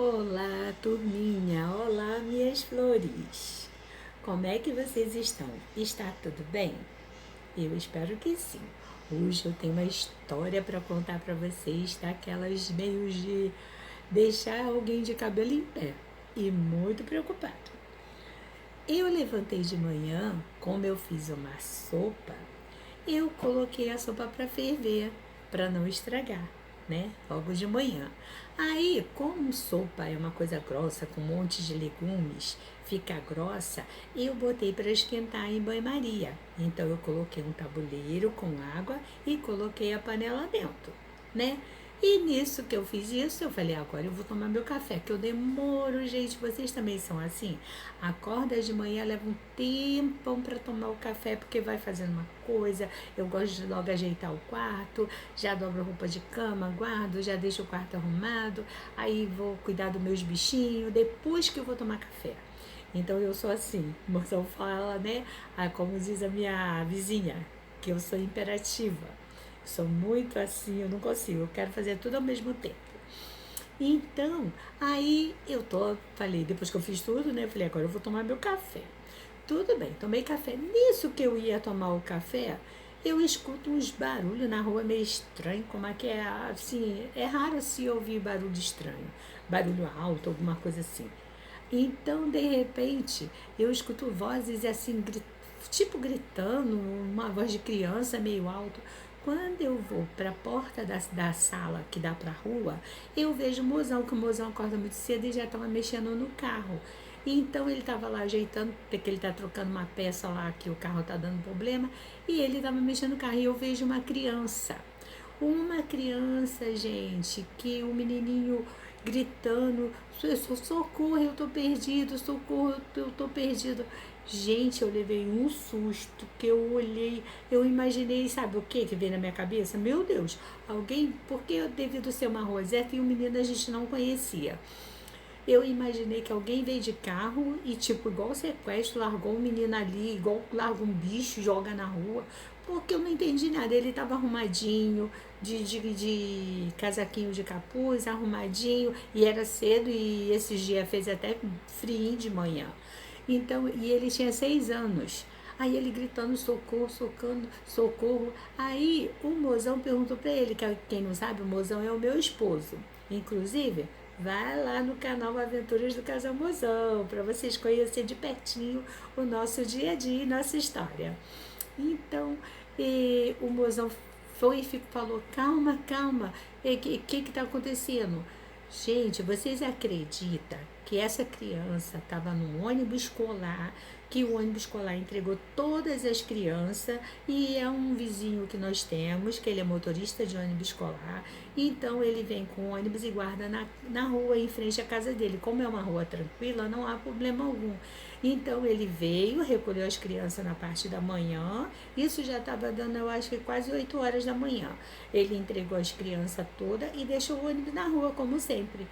Olá, turminha! Olá, minhas flores! Como é que vocês estão? Está tudo bem? Eu espero que sim. Hoje eu tenho uma história para contar para vocês, daquelas meios de deixar alguém de cabelo em pé e muito preocupado. Eu levantei de manhã, como eu fiz uma sopa, eu coloquei a sopa para ferver, para não estragar, né? Logo de manhã. Aí, como sopa é uma coisa grossa, com um monte de legumes, fica grossa, eu botei para esquentar em banho-maria. Então, eu coloquei um tabuleiro com água e coloquei a panela dentro, né? E nisso que eu fiz isso, eu falei, agora eu vou tomar meu café, que eu demoro, gente, vocês também são assim? Acorda de manhã, leva um tempão para tomar o café, porque vai fazendo uma coisa, eu gosto de logo ajeitar o quarto, já dobro a roupa de cama, guardo, já deixo o quarto arrumado, aí vou cuidar dos meus bichinhos, depois que eu vou tomar café. Então eu sou assim, o moção fala, né? Como diz a minha vizinha, que eu sou imperativa. Sou muito assim, eu não consigo, eu quero fazer tudo ao mesmo tempo. Então, aí falei, depois que eu fiz tudo, né? Eu falei, agora eu vou tomar meu café. Tudo bem, tomei café. Nisso que eu ia tomar o café, eu escuto uns barulhos na rua meio estranho, como é que é, assim, é raro se ouvir barulho estranho, barulho alto, alguma coisa assim. Então, de repente, eu escuto vozes assim, tipo gritando, uma voz de criança meio alto. Quando eu vou para a porta da sala que dá para a rua, eu vejo o mozão, que o mozão acorda muito cedo e já estava mexendo no carro. Então ele estava lá ajeitando, porque ele está trocando uma peça lá que o carro está dando problema, e ele estava mexendo no carro. E eu vejo uma criança. Uma criança, gente, que o menininho gritando, socorro, eu tô perdido, socorro, eu tô perdido. Gente, eu levei um susto, que eu olhei, eu imaginei, sabe o que veio na minha cabeça? Meu Deus, alguém, porque devido ser uma Rosetta e o menino a gente não conhecia. Eu imaginei que alguém veio de carro e, tipo, igual sequestro, largou um menino ali, igual larga um bicho, joga na rua, porque eu não entendi nada. Ele estava arrumadinho, de casaquinho de capuz, arrumadinho, e era cedo, e esses dias fez até frio de manhã. Então, e ele tinha 6 anos. Aí ele gritando socorro, socando, socorro. Aí o mozão perguntou para ele, que quem não sabe, o mozão é o meu esposo. Inclusive, vai lá no canal Aventuras do Casal Mozão, para vocês conhecerem de pertinho o nosso dia a dia e nossa história. Então, o mozão foi e falou, calma, calma, o que está acontecendo? Gente, vocês acreditam que essa criança estava num ônibus escolar, que o ônibus escolar entregou todas as crianças, e é um vizinho que nós temos, que ele é motorista de ônibus escolar, então ele vem com o ônibus e guarda na rua em frente à casa dele. Como é uma rua tranquila, não há problema algum. Então ele veio, recolheu as crianças na parte da manhã, isso já estava dando, eu acho que quase 8 horas da manhã. Ele entregou as crianças todas e deixou o ônibus na rua, como sempre.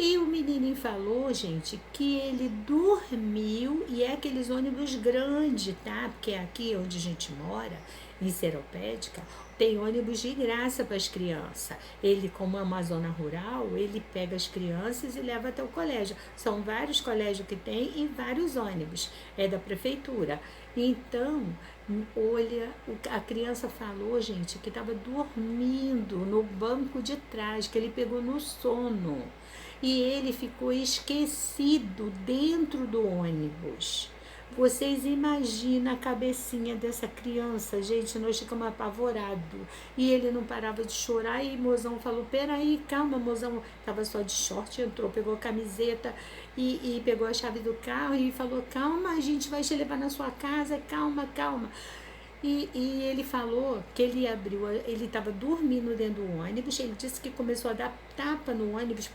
E o menininho falou, gente, que ele dormiu, e é aqueles ônibus grandes, tá? Porque aqui onde a gente mora, em Seropédica, tem ônibus de graça para as crianças. Ele, como é uma zona rural, ele pega as crianças e leva até o colégio. São vários colégios que tem e vários ônibus. É da prefeitura. Então, olha, a criança falou, gente, que estava dormindo no banco de trás, que ele pegou no sono. E ele ficou esquecido dentro do ônibus. Vocês imaginam a cabecinha dessa criança, gente, nós ficamos apavorados. E ele não parava de chorar, e o mozão falou, peraí, calma, mozão, tava só de short, entrou, pegou a camiseta e pegou a chave do carro e falou, calma, a gente vai te levar na sua casa, calma, calma. E ele falou que ele estava dormindo dentro do ônibus. Ele disse que começou a dar tapa no ônibus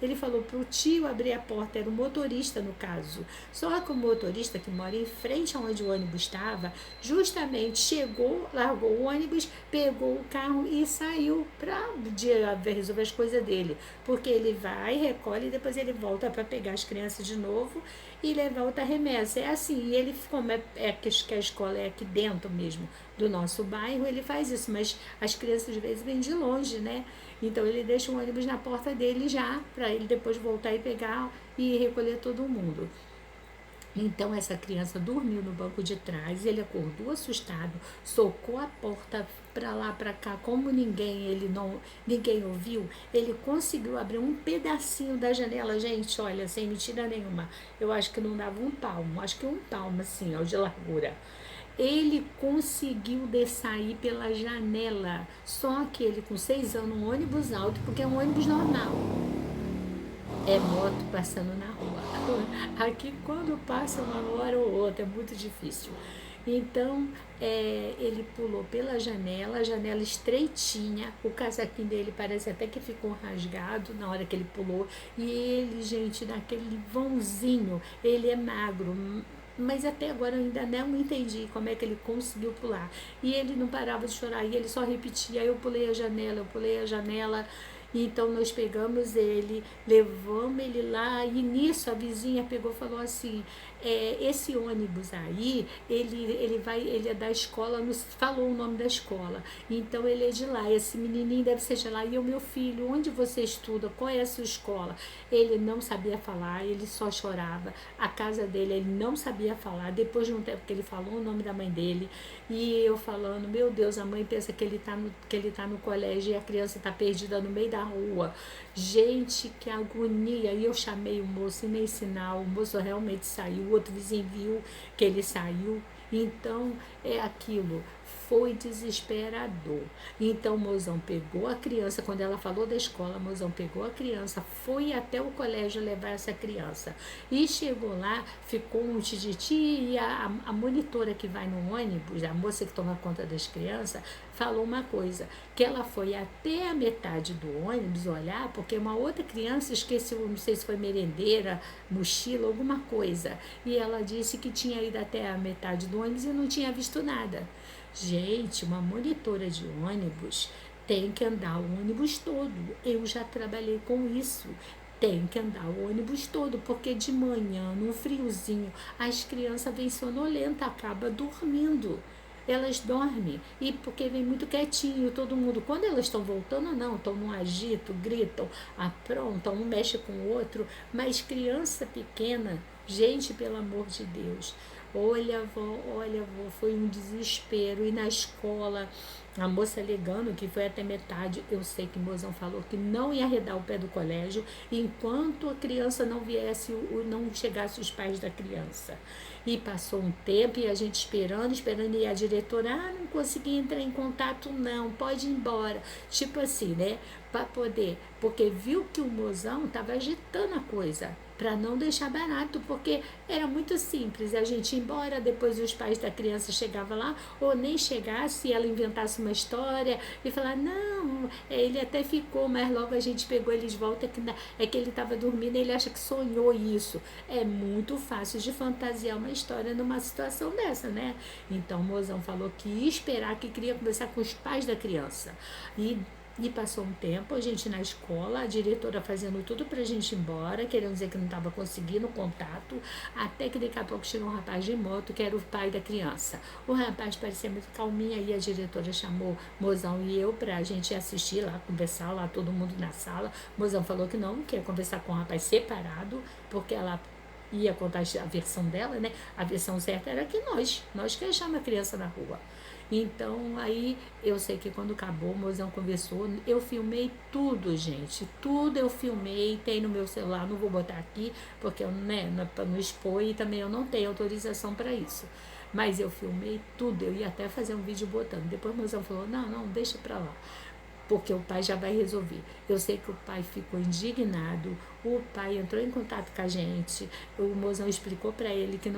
ele falou para o tio abrir a porta, era o motorista no caso. Só que o motorista, que mora em frente aonde o ônibus estava, justamente chegou, largou o ônibus, pegou o carro e saiu para resolver as coisas dele. Porque ele vai, recolhe e depois ele volta para pegar as crianças de novo e levar outra remessa. É assim, e ele, como que a escola é aqui dentro mesmo do nosso bairro, ele faz isso, mas as crianças às vezes vêm de longe, né? Então ele deixa o ônibus na porta dele já, para ele depois voltar e pegar e recolher todo mundo. Então essa criança dormiu no banco de trás, ele acordou assustado, socou a porta para lá para cá, como ninguém ouviu, ele conseguiu abrir um pedacinho da janela, gente, olha, sem mentira nenhuma. Eu acho que não dava um palmo, acho que um palmo assim, ó, de largura. Ele conseguiu sair pela janela, só que ele com 6 anos, um ônibus alto, porque é um ônibus normal, é moto passando na rua. Aqui quando passa uma hora ou outra, é muito difícil. Então, ele pulou pela janela, a janela estreitinha, o casaquinho dele parece até que ficou rasgado na hora que ele pulou. E ele, gente, naquele vãozinho, ele é magro, mas até agora eu ainda não entendi como é que ele conseguiu pular. E ele não parava de chorar, e ele só repetia: eu pulei a janela, eu pulei a janela. Então nós pegamos ele, levamos ele lá, e nisso a vizinha pegou e falou assim: esse ônibus aí, ele é da escola, falou o nome da escola. Então ele é de lá, esse menininho deve ser de lá. E o meu filho, onde você estuda? Qual é a sua escola? Ele não sabia falar, ele só chorava. A casa dele, ele não sabia falar. Depois de um tempo que ele falou o nome da mãe dele, e eu falando: meu Deus, a mãe pensa que ele tá no colégio e a criança tá perdida no meio da rua. Gente, que agonia. E eu chamei o moço e nem sinal, o moço realmente saiu, o outro vizinho viu que ele saiu. Então é aquilo, foi desesperador. Então o mozão pegou a criança, quando ela falou da escola, o mozão pegou a criança, foi até o colégio levar essa criança. E chegou lá, ficou um tititi, e a monitora que vai no ônibus, a moça que toma conta das crianças, falou uma coisa, que ela foi até a metade do ônibus olhar, porque uma outra criança esqueceu, não sei se foi merendeira, mochila, alguma coisa. E ela disse que tinha ido até a metade do ônibus e não tinha visto nada. Gente, uma monitora de ônibus tem que andar o ônibus todo. Eu já trabalhei com isso. Tem que andar o ônibus todo, porque de manhã, no friozinho, as crianças vêm sonolenta, acaba dormindo. Elas dormem, e porque vem muito quietinho todo mundo. Quando elas estão voltando, não, estão num agito, gritam, aprontam, um mexe com o outro. Mas criança pequena, gente, pelo amor de Deus, olha, avó, foi um desespero. E na escola, a moça alegando que foi até metade, eu sei que o mozão falou que não ia arredar o pé do colégio enquanto a criança não viesse, não chegasse os pais da criança. E passou um tempo e a gente esperando, e a diretora: não consegui entrar em contato não, pode ir embora. Tipo assim, né? Para poder, porque viu que o mozão estava agitando a coisa, para não deixar barato, porque era muito simples, a gente ia embora, depois os pais da criança chegavam lá, ou nem chegasse, e ela inventasse uma história e falar: não, ele até ficou, mas logo a gente pegou ele de volta, é que ele estava dormindo, ele acha que sonhou isso. É muito fácil de fantasiar uma história numa situação dessa, né? Então o mozão falou que ia esperar, que queria conversar com os pais da criança. E passou um tempo, a gente na escola, a diretora fazendo tudo pra gente ir embora, querendo dizer que não estava conseguindo contato, até que daqui a pouco chegou um rapaz de moto, que era o pai da criança. O rapaz parecia muito calminho, aí a diretora chamou Mozão e eu pra gente assistir lá, conversar lá, todo mundo na sala. Mozão falou que não, quer conversar com o rapaz separado, porque ela ia contar a versão dela, né? A versão certa era que nós que achamos a criança na rua. Então, aí eu sei que quando acabou, o mozão conversou, eu filmei tudo, gente, tudo eu filmei, tem no meu celular, não vou botar aqui, porque eu, né, para não expor, e também eu não tenho autorização para isso. Mas eu filmei tudo, eu ia até fazer um vídeo botando. Depois o mozão falou: não, deixa para lá, porque o pai já vai resolver. Eu sei que o pai ficou indignado, o pai entrou em contato com a gente, o mozão explicou para ele que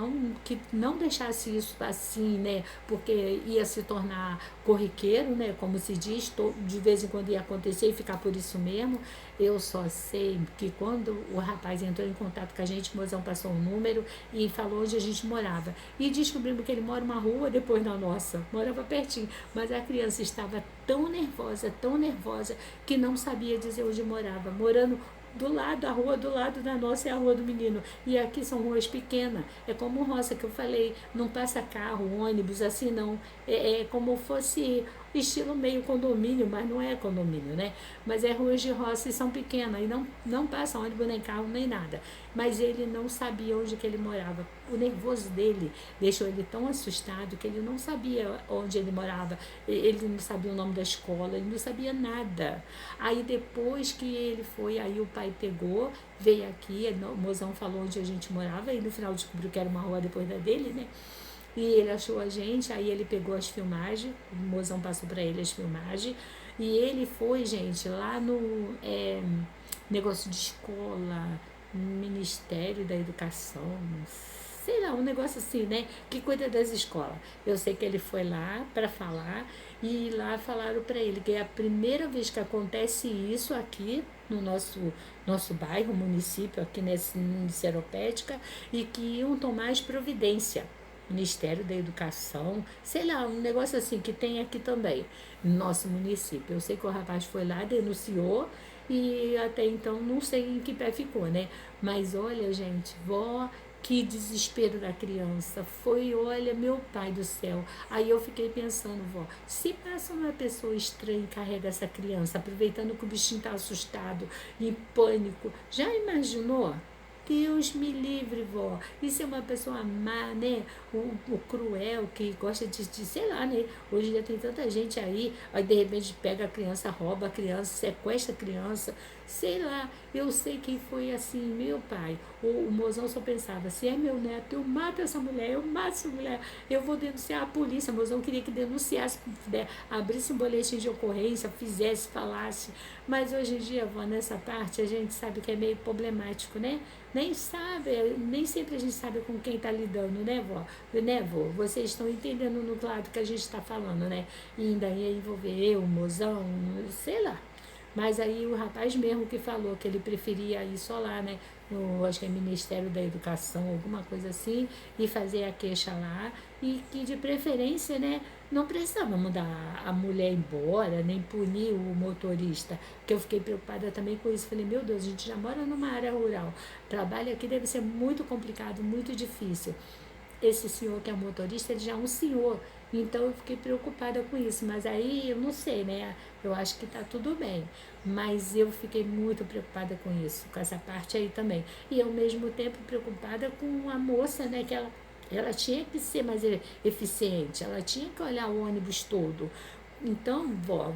não deixasse isso assim, né, porque ia se tornar corriqueiro, né, como se diz, de vez em quando ia acontecer e ficar por isso mesmo. Eu só sei que quando o rapaz entrou em contato com a gente, o mozão passou um número e falou onde a gente morava. E descobrimos que ele mora uma rua depois da nossa, morava pertinho, mas a criança estava tão nervosa, que não sabia dizer onde morava, morando do lado, a rua do lado da nossa é a rua do menino. E aqui são ruas pequenas. É como roça que eu falei, não passa carro, ônibus, assim não. É como fosse estilo meio condomínio, mas não é condomínio, né? Mas é ruas de roça e são pequenas, e não passa ônibus, nem carro, nem nada. Mas ele não sabia onde que ele morava. O nervoso dele deixou ele tão assustado que ele não sabia onde ele morava, ele não sabia o nome da escola, ele não sabia nada. Aí depois que ele foi, aí o pai pegou, veio aqui, o mozão falou onde a gente morava, e no final descobriu que era uma rua depois da dele, né? E ele achou a gente, aí ele pegou as filmagens, o mozão passou para ele as filmagens, e ele foi, gente, lá no negócio de escola, Ministério da Educação, sei lá, um negócio assim, né? Que cuida das escolas. Eu sei que ele foi lá para falar e lá falaram para ele que é a primeira vez que acontece isso aqui no nosso bairro, município, aqui nesse Seropédica, e que iam tomar as providências. Ministério da Educação, sei lá, um negócio assim que tem aqui também, no nosso município. Eu sei que o rapaz foi lá, denunciou e até então não sei em que pé ficou, né? Mas olha, gente, vó, que desespero da criança. Foi, olha, meu pai do céu. Aí eu fiquei pensando, vó, se passa uma pessoa estranha e carrega essa criança, aproveitando que o bichinho tá assustado, em pânico, já imaginou? Deus me livre, vó. Isso é uma pessoa má, né? O cruel que gosta de, sei lá, né? Hoje em dia tem tanta gente aí de repente pega a criança, rouba a criança, sequestra a criança, sei lá. Eu sei quem foi assim, meu pai. O mozão só pensava, se é meu neto, eu mato essa mulher, eu mato essa mulher, eu vou denunciar a polícia. O mozão queria que denunciasse, né? Abrisse um boletim de ocorrência, fizesse, falasse. Mas hoje em dia, vó, nessa parte, a gente sabe que é meio problemático, né? Nem sabe, nem sempre a gente sabe com quem está lidando, né, vó? Né, vô? Vocês estão entendendo no lado que a gente está falando, né? E ainda ia envolver eu, o mozão, sei lá. Mas aí o rapaz mesmo que falou que ele preferia ir só lá, né? No, acho que é Ministério da Educação, alguma coisa assim, e fazer a queixa lá, e que de preferência, né, não precisava mandar a mulher embora, nem punir o motorista, porque eu fiquei preocupada também com isso. Falei, meu Deus, a gente já mora numa área rural, trabalho aqui deve ser muito complicado, muito difícil. Esse senhor que é motorista, ele já é um senhor, então eu fiquei preocupada com isso, mas aí eu não sei, né? Eu acho que tá tudo bem, mas eu fiquei muito preocupada com isso, com essa parte aí também. E ao mesmo tempo preocupada com a moça, né? Que ela tinha que ser mais eficiente, ela tinha que olhar o ônibus todo. Então, vó,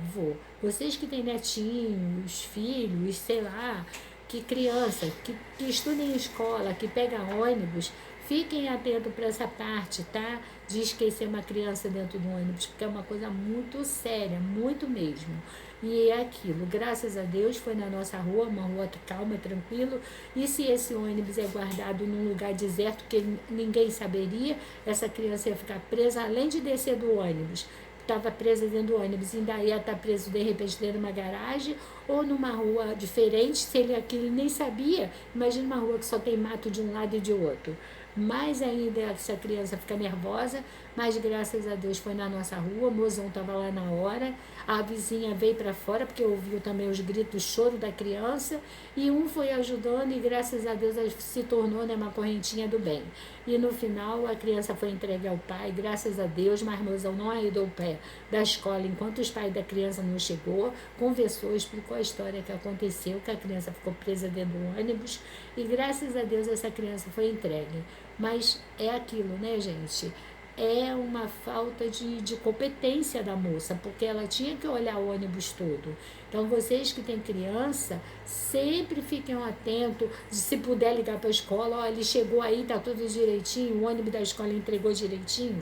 vocês que têm netinhos, filhos, sei lá, que criança, que estuda em escola, que pega ônibus, fiquem atentos para essa parte, tá? De esquecer uma criança dentro do ônibus, porque é uma coisa muito séria, muito mesmo. E é aquilo, graças a Deus foi na nossa rua, uma rua calma, tranquilo. E se esse ônibus é guardado num lugar deserto que ninguém saberia, essa criança ia ficar presa, além de descer do ônibus, estava presa dentro do ônibus, ainda ia estar preso de repente dentro de uma garagem ou numa rua diferente, se ele aquilo nem sabia. Imagina uma rua que só tem mato de um lado e de outro. Mais ainda essa criança fica nervosa, mas graças a Deus foi na nossa rua, o mozão estava lá na hora, a vizinha veio para fora, porque ouviu também os gritos, o choro da criança, e um foi ajudando e graças a Deus se tornou, né, uma correntinha do bem. E no final a criança foi entregue ao pai, graças a Deus, mas o mozão não arredou o pé da escola enquanto os pais da criança não chegou, conversou, explicou a história que aconteceu, que a criança ficou presa dentro do ônibus, e graças a Deus essa criança foi entregue. Mas é aquilo, né, gente? É uma falta de competência da moça, porque ela tinha que olhar o ônibus todo. Então, vocês que têm criança, sempre fiquem atentos, se puder ligar para a escola, ó, ele chegou aí, tá tudo direitinho, o ônibus da escola entregou direitinho,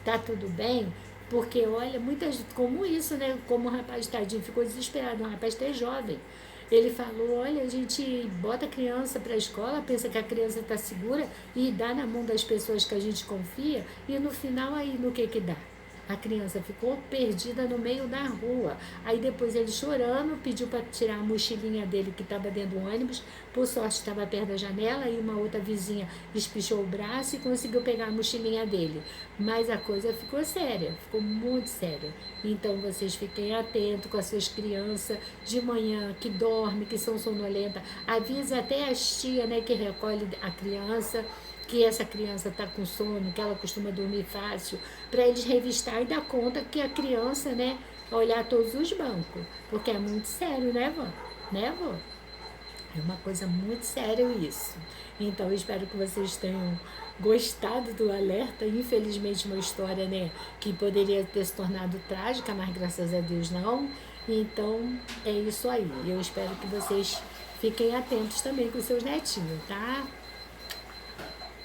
tá tudo bem? Porque, olha, muitas, como isso, né? Como o rapaz tadinho ficou desesperado, um rapaz até jovem. Ele falou, olha, a gente bota a criança para a escola, pensa que a criança está segura e dá na mão das pessoas que a gente confia e no final aí no que dá? A criança ficou perdida no meio da rua. Aí depois ele chorando, pediu para tirar a mochilinha dele que estava dentro do ônibus. Por sorte estava perto da janela e uma outra vizinha espichou o braço e conseguiu pegar a mochilinha dele. Mas a coisa ficou séria, ficou muito séria. Então vocês fiquem atentos com as suas crianças de manhã, que dormem, que são sonolentas. Avisa até as tias, né, que recolhe a criança, que essa criança está com sono, que ela costuma dormir fácil, para eles revistar e dar conta que a criança, né, olhar todos os bancos, porque é muito sério, né, vó? Né, vó? É uma coisa muito séria isso. Então, eu espero que vocês tenham gostado do alerta. Infelizmente, uma história, né, que poderia ter se tornado trágica, mas graças a Deus não. Então, é isso aí. Eu espero que vocês fiquem atentos também com seus netinhos, tá?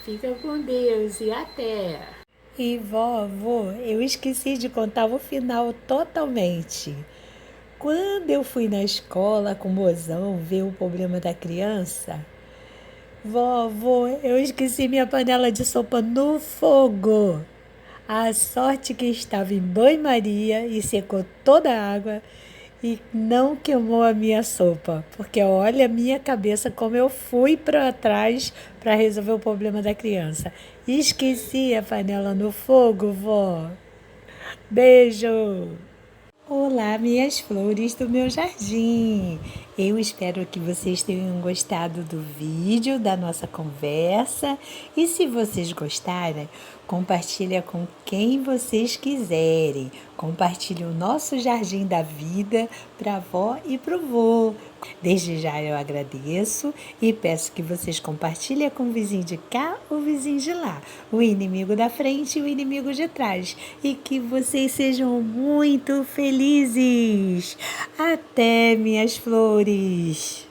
Fica com Deus e até! E vovô, eu esqueci de contar o final totalmente. Quando eu fui na escola com o mozão ver o problema da criança, vovô, eu esqueci minha panela de sopa no fogo. A sorte que estava em banho-maria e secou toda a água e não queimou a minha sopa, porque olha a minha cabeça como eu fui para trás para resolver o problema da criança. Esqueci a panela no fogo, vó. Beijo! Olá, minhas flores do meu jardim. Eu espero que vocês tenham gostado do vídeo, da nossa conversa. E se vocês gostarem, compartilha com quem vocês quiserem. Compartilhe o nosso jardim da vida para a avó e para o vô. Desde já eu agradeço e peço que vocês compartilhem com o vizinho de cá, o vizinho de lá, o inimigo da frente e o inimigo de trás. E que vocês sejam muito felizes. Até, minhas flores!